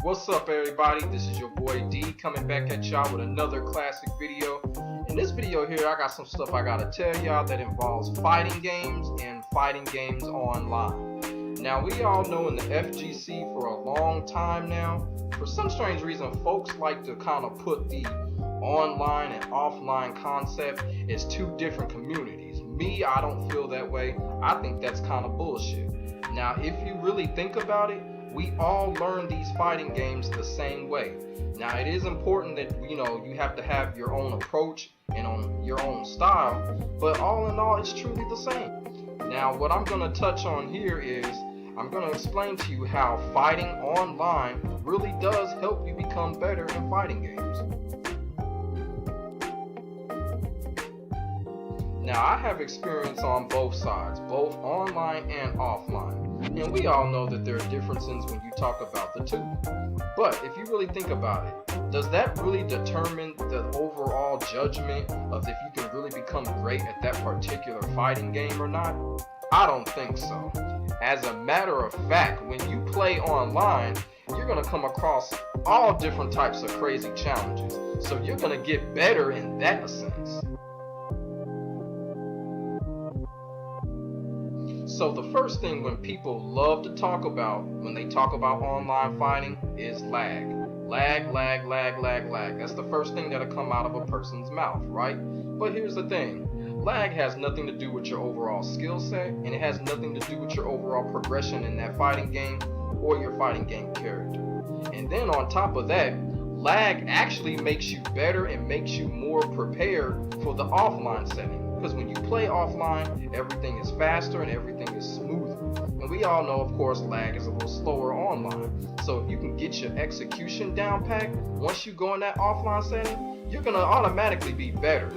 What's up, everybody? This is your boy D coming back at y'all with another classic video. In this video here, I got some stuff I gotta tell y'all that involves fighting games and fighting games online. Now, we all know in the FGC for a long time now, for some strange reason, folks like to kind of put the online and offline concept as two different communities. Me, I don't feel that way. I think that's kind of bullshit. Now, if you really think about it, we all learn these fighting games the same way. Now, it is important that you have to have your own approach and on your own style, but all in all, it's truly the same. Now, what I'm going to touch on here is I'm going to explain to you how fighting online really does help you become better in fighting games. Now, I have experience on both sides, both online and offline. And we all know that there are differences when you talk about the two. But if you really think about it, does that really determine the overall judgment of if you can really become great at that particular fighting game or not? I don't think so. As a matter of fact, when you play online, you're going to come across all different types of crazy challenges. So you're going to get better in that sense. So the first thing when people love to talk about when they talk about online fighting is lag. Lag. That's the first thing that'll come out of a person's mouth, right? But here's the thing. Lag has nothing to do with your overall skill set, and it has nothing to do with your overall progression in that fighting game or your fighting game character. And then on top of that, lag actually makes you better and makes you more prepared for the offline setting. Because when you play offline, everything is faster and everything is smoother. And we all know, of course, lag is a little slower online. So if you can get your execution down packed, once you go in that offline setting, you're going to automatically be better.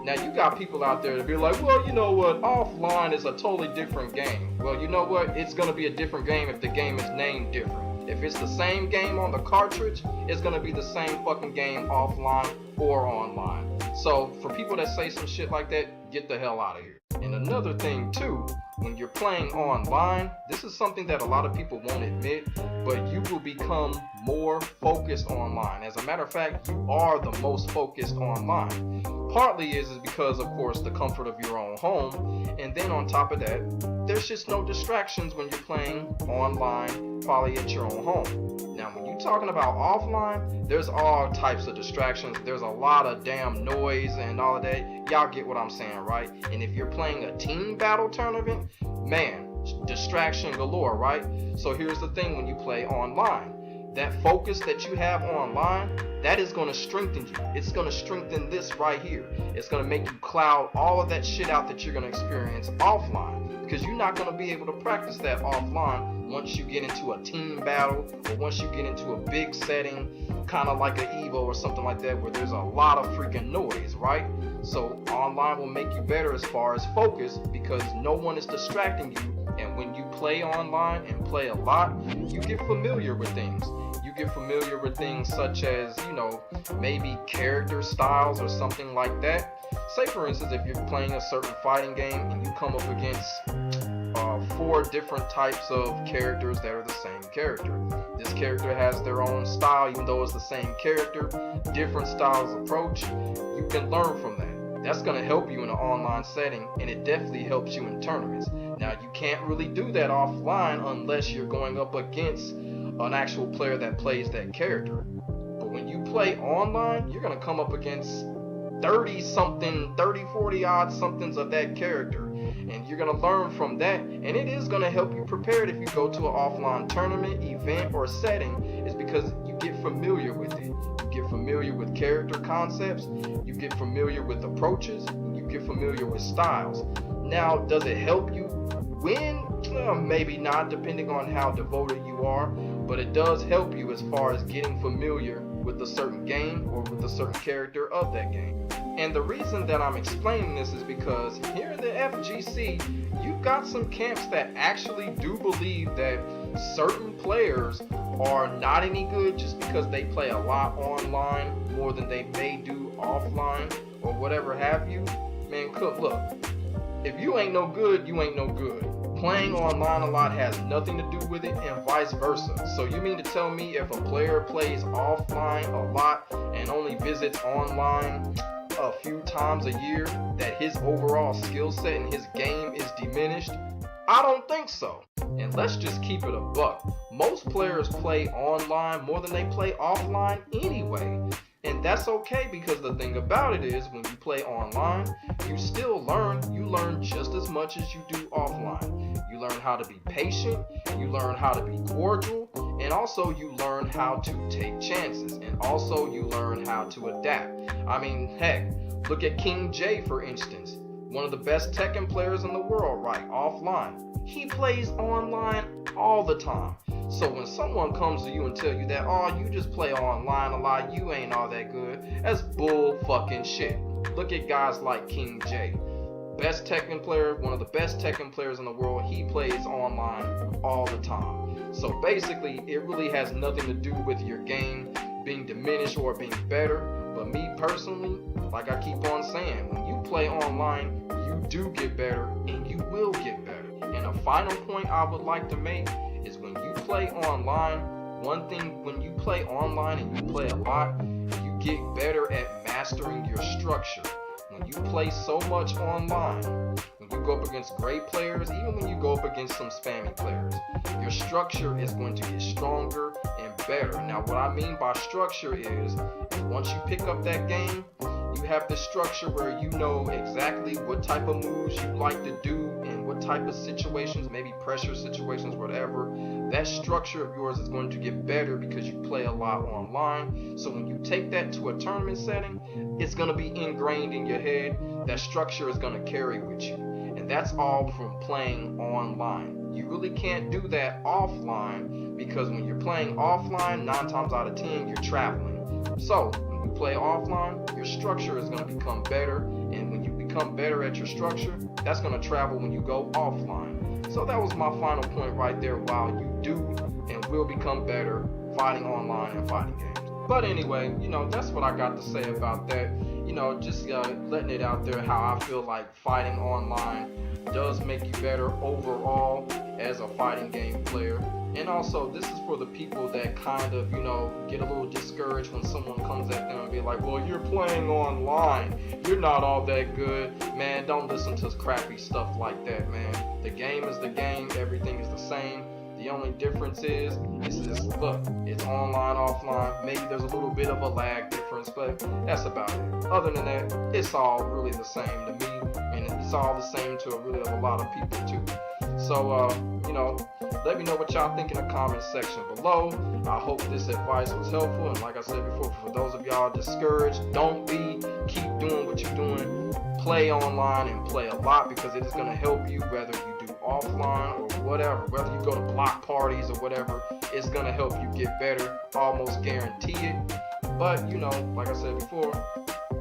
Now, you got people out there to be like, well, you know what, offline is a totally different game. Well, you know what, it's going to be a different game if the game is named different. If it's the same game on the cartridge, it's going to be the same fucking game offline or online. So for people that say some shit like that, get the hell out of here. And another thing too, when you're playing online, this is something that a lot of people won't admit, but you will become more focused online. As a matter of fact, you are the most focused online. Partly is because, of course, the comfort of your own home, and then on top of that, there's just no distractions when you're playing online, probably at your own home. Now, when you're talking about offline, there's all types of distractions. There's a lot of damn noise and all of that. Y'all get what I'm saying, right? And if you're playing a team battle tournament, man, distraction galore, right? So here's the thing when you play online. That focus that you have online, that is going to strengthen you. It's going to strengthen this right here. It's going to make you cloud all of that shit out that you're going to experience offline. Because you're not going to be able to practice that offline once you get into a team battle or once you get into a big setting, kind of like an Evo or something like that, where there's a lot of freaking noise, right? So online will make you better as far as focus because no one is distracting you. And when you play online and play a lot, you get familiar with things. You get familiar with things such as, maybe character styles or something like that. Say, for instance, if you're playing a certain fighting game and you come up against 4 different types of characters that are the same character. This character has their own style, even though it's the same character, different styles of approach. You can learn from that. That's going to help you in an online setting, and it definitely helps you in tournaments. Now, you can't really do that offline unless you're going up against an actual player that plays that character. But when you play online, you're going to come up against 40 odd somethings of that character. And you're going to learn from that, and it is going to help you prepared if you go to an offline tournament, event, or setting, is because you get familiar with it. You get familiar with character concepts, you get familiar with approaches, you get familiar with styles. Now, does it help you win? Maybe not, depending on how devoted you are, but it does help you as far as getting familiar with a certain game or with a certain character of that game. And the reason that I'm explaining this is because here in the FGC, you've got some camps that actually do believe that certain players are not any good just because they play a lot online more than they may do offline or whatever have you. Man, look, if you ain't no good, you ain't no good. playing online a lot has nothing to do with it, and vice versa. So you mean to tell me if a player plays offline a lot and only visits online a few times a year, that his overall skill set and his game is diminished? I don't think so. And let's just keep it a buck. Most players play online more than they play offline anyway. And that's okay, because the thing about it is, when you play online, you still learn. You learn just as much as you do offline. You learn how to be patient, you learn how to be cordial, and also you learn how to take chances, and also you learn how to adapt. I mean, heck, look at King J, for instance. One of the best Tekken players in the world, right? Offline. He plays online all the time. So when someone comes to you and tell you that, oh, you just play online a lot, you ain't all that good, that's bull fucking shit. Look at guys like King J. Best Tekken player, one of the best Tekken players in the world, he plays online all the time. So basically, it really has nothing to do with your game being diminished or being better. But me personally, like I keep on saying, when you play online, you do get better, and you will get better. And a final point I would like to make is, when you play online, one thing, when you play online and you play a lot, you get better at mastering your structure. When you play so much online, when you go up against great players, even when you go up against some spammy players, your structure is going to get stronger and better. Now, what I mean by structure is, once you pick up that game, you have this structure where you know exactly what type of moves you like to do and what type of situations, maybe pressure situations, whatever. That structure of yours is going to get better because you play a lot online. So when you take that to a tournament setting, it's going to be ingrained in your head. That structure is going to carry with you. And that's all from playing online. You really can't do that offline, because when you're playing offline, 9 times out of 10, you're traveling. So when you play offline, your structure is going to become better. And when you become better at your structure, that's going to travel when you go offline. So that was my final point right there. While you do and will become better fighting online and fighting games. But anyway, that's what I got to say about that. Just letting it out there how I feel like fighting online does make you better overall as a fighting game player. And also, this is for the people that kind of, get a little discouraged when someone comes at them and be like, well, you're playing online, you're not all that good. Man, don't listen to crappy stuff like that, man. The game is the game, everything is the same. The only difference is, look, it's online, offline. Maybe there's a little bit of a lag difference, but that's about it. Other than that, it's all really the same to me, and it's all the same to a lot of people too. So, let me know what y'all think in the comment section below. I hope this advice was helpful, and like I said before, for those of y'all discouraged, keep doing what you're doing. Play online and play a lot, because it is going to help you, whether you do offline or whatever, whether you go to block parties or whatever. It's going to help you get better, almost guarantee it. But like I said before,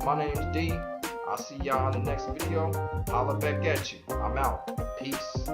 my name's D. I'll see y'all in the next video. Holla back at you. I'm out. Peace.